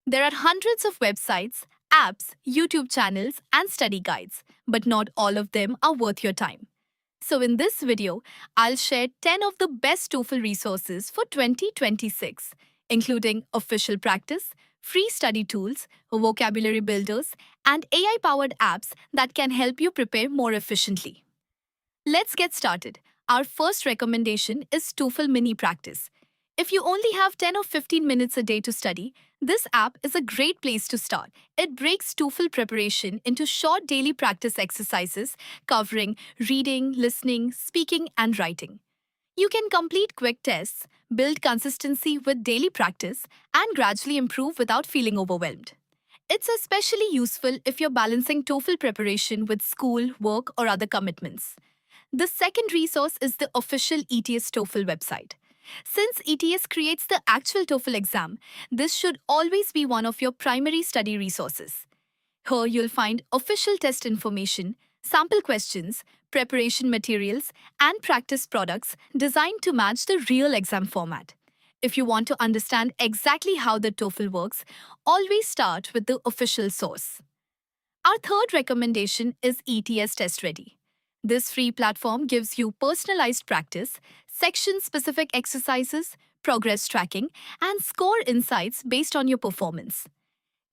There are hundreds of websites, apps, YouTube channels, and study guides, but not all of them are worth your time. So, in this video, I'll share 10 of the best TOEFL resources for 2026, including official practice, free study tools, vocabulary builders, and AI powered apps that can help you prepare more efficiently. Let's get started. Our first recommendation is TOEFL Mini Practice. If you only have 10 or 15 minutes a day to study, this app is a great place to start. It breaks TOEFL preparation into short daily practice exercises covering reading, listening, speaking, and writing. You can complete quick tests, build consistency with daily practice, and gradually improve without feeling overwhelmed. It's especially useful if you're balancing TOEFL preparation with school, work, or other commitments. The second resource is the official ETS TOEFL website. Since ETS creates the actual TOEFL exam, this should always be one of your primary study resources. Here you'll find official test information, sample questions, preparation materials, and practice products designed to match the real exam format. If you want to understand exactly how the TOEFL works, always start with the official source. Our third recommendation is ETS Test Ready. This free platform gives you personalized practice, section-specific exercises, progress tracking, and score insights based on your performance.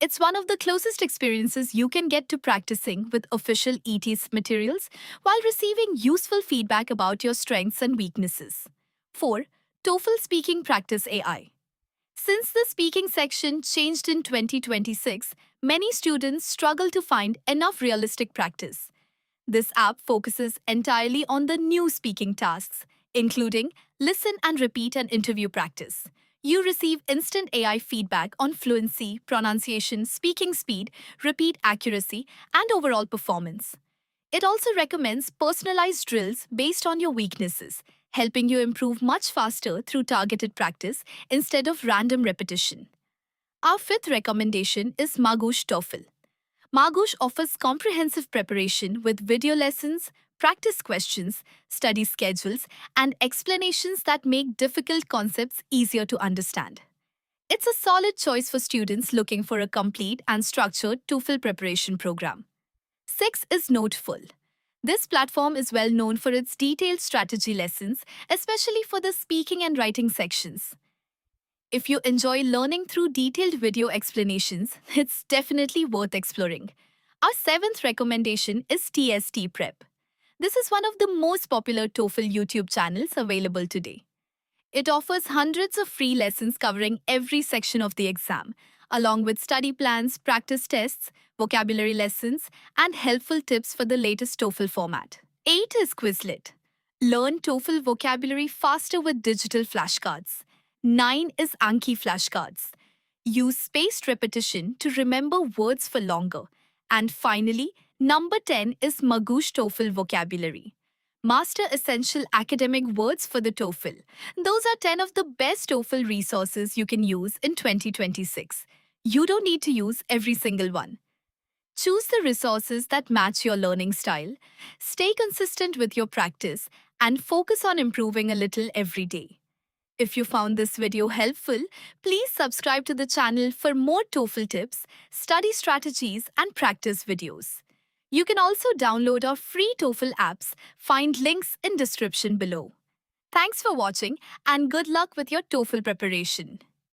It's one of the closest experiences you can get to practicing with official ETS materials while receiving useful feedback about your strengths and weaknesses. 4. TOEFL Speaking Practice AI. Since the speaking section changed in 2026, many students struggle to find enough realistic practice. This app focuses entirely on the new speaking tasks, including listen and repeat and interview practice. You receive instant AI feedback on fluency, pronunciation, speaking speed, repeat accuracy, and overall performance. It also recommends personalized drills based on your weaknesses, helping you improve much faster through targeted practice instead of random repetition. Our fifth recommendation is Magoosh TOEFL. Magoosh offers comprehensive preparation with video lessons, practice questions, study schedules, and explanations that make difficult concepts easier to understand. It's a solid choice for students looking for a complete and structured TOEFL preparation program. 6 is Noteful. This platform is well known for its detailed strategy lessons, especially for the speaking and writing sections. If you enjoy learning through detailed video explanations, it's definitely worth exploring. Our seventh recommendation is TST Prep. This is one of the most popular TOEFL YouTube channels available today. It offers hundreds of free lessons covering every section of the exam, along with study plans, practice tests, vocabulary lessons, and helpful tips for the latest TOEFL format. 8 is Quizlet. Learn TOEFL vocabulary faster with digital flashcards. 9 is Anki flashcards. Use spaced repetition to remember words for longer. And finally, number 10 is Magoosh TOEFL vocabulary. Master essential academic words for the TOEFL. Those are 10 of the best TOEFL resources you can use in 2026. You don't need to use every single one. Choose the resources that match your learning style, stay consistent with your practice, and focus on improving a little every day. If you found this video helpful, please subscribe to the channel for more TOEFL tips, study strategies, and practice videos. You can also download our free TOEFL apps. Find links in description below. Thanks for watching and good luck with your TOEFL preparation.